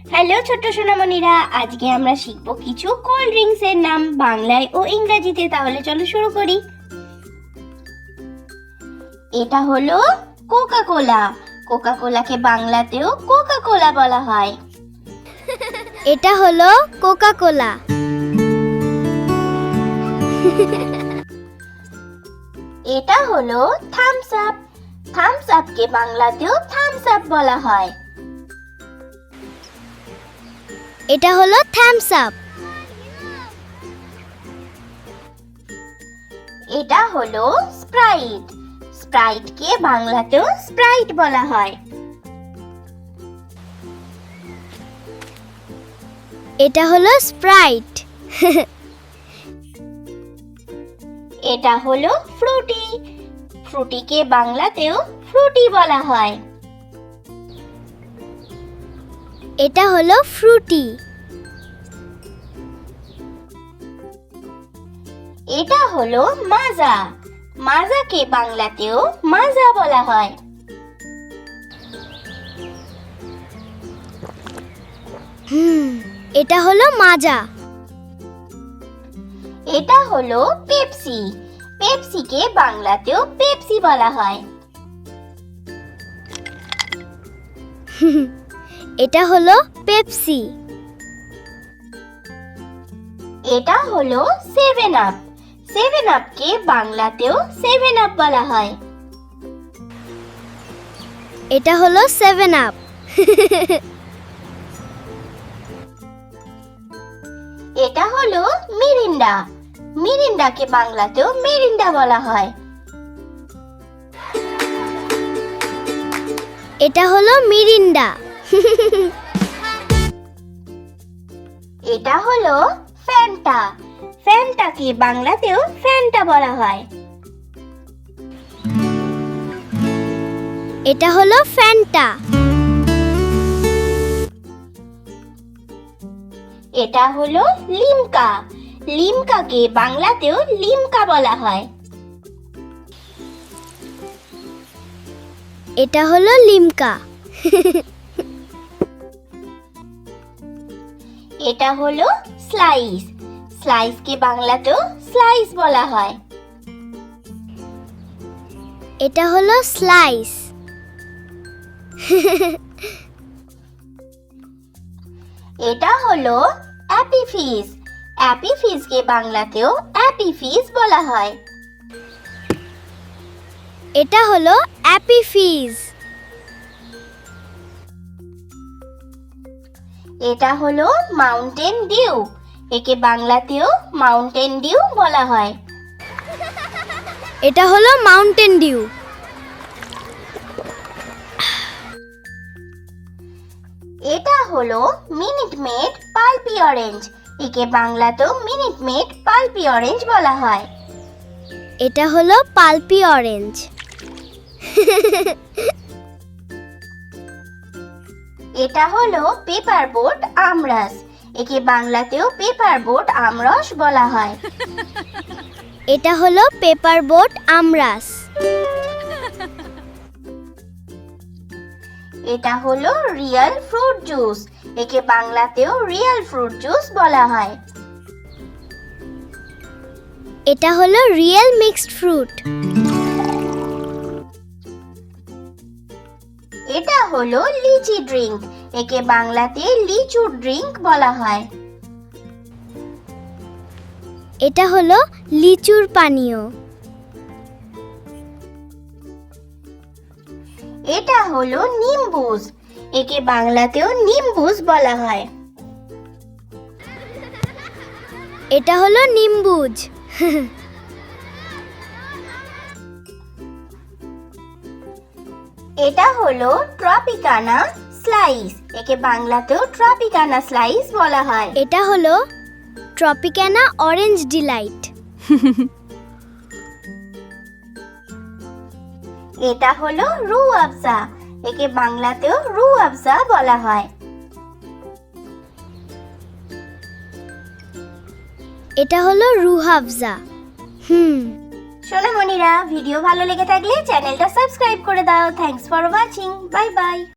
Hello ছোট্ট সোনামণিরা, আজকে আমরা শিখব কিছু কোল্ড ড্রিঙ্কস এর নাম বাংলায় ও ইংরেজিতে। তাহলে চলো শুরু করি। এটা হলো কোকা কোলা। কোকা কোলাকে বাংলাতেও কোকা কোলা বলা হয়। এটা হলো কোকা কোলা। এটা হলো থামস আপ। থামস আপকে বাংলাতেও থামস আপ বলা হয়। এটা হলো থামস আপ। এটা হলো স্প্রাইট। স্প্রাইটকে বাংলাতেও স্প্রাইট বলা হয়। এটা হলো স্প্রাইট। এটা হলো ফ্রুটি। ফ্রুটিকে বাংলাতেও ফ্রুটি বলা হয়। এটা হলো ফ্রুটি। এটা হলো মাজা। মাজাকে বাংলাতেও মাজা বলা হয়। এটা হলো মাজা। এটা হলো পেপসি। পেপসিকে বাংলাতেও পেপসি বলা হয়। এটা হলো পেপসি। এটা হলো সেভেন আপ। সেভেন আপকে বাংলাতেও সেভেন আপ বলা হয়। এটা হলো সেভেন আপ। এটা হলো মিরিন্ডা। মিরিন্ডাকে বাংলাতেও মিরিন্ডা বলা হয়। এটা হলো মিরিন্ডা। এটা হলো ফ্যান্টা। ফ্যান্টাকে বাংলাতেও ফ্যান্টা বলা হয়। এটা হলো ফ্যান্টা। এটা হলো লিমকা। লিমকাকে বাংলাতেও লিমকা বলা হয়। এটা হলো লিমকা। এটা হলো স্লাইস। স্লাইসকে বাংলাতেও স্লাইস বলা হয়। এটা হলো স্লাইস। এটা হলো অ্যাপি ফিজ। অ্যাপি ফিজকে বাংলাতেও অ্যাপি ফিজ বলা হয়। এটা হলো অ্যাপি ফিজ। এটা হলো মাউন্টেন ডিউ। একে বাংলাতেও মাউন্টেন ডিউ বলা হয়। এটা হলো মাউন্টেন ডিউ। এটা হলো মিনিট মেড পালপি অরেঞ্জ। একে বাংলাতেও মিনিট মেড পালপি অরেঞ্জ বলা হয়। এটা হলো পালপি অরেঞ্জ। এটা হলো পেপার বোট আমরাস। একে বাংলাতেও পেপার বোট আমরস বলা হয়। এটা হলো পেপার বোট আমরাস। এটা হলো রিয়েল ফ্রুট জুস। একে বাংলাতেও রিয়েল ফ্রুট জুস বলা হয়। এটা হলো রিয়েল মিক্সড ফ্রুট। এটা হলো লিচি ড্রিঙ্ক। একে বাংলাতে লিচু ড্রিঙ্ক বলা হয়। এটা হলো লিচুর পানীয়। এটা হলো নিম্বুস। একে বাংলাতেও নিম্বুস বলা হয়। এটা হলো নিম্বুজ। এটা হলো ট্রপিকানা স্লাইস। একে বাংলাতেও ট্রপিকানা স্লাইস বলা হয়। এটা হলো ট্রপিকানা অরেঞ্জ ডিলাইট। এটা হলো রু আফজা। একে বাংলাতেও রু আফজা বলা হয়। এটা হলো রুহাফজা। সোনামণিরা, ভিডিও ভালো লেগে থাকলে চ্যানেলটা সাবস্ক্রাইব করে দাও। Thanks for watching. Bye bye.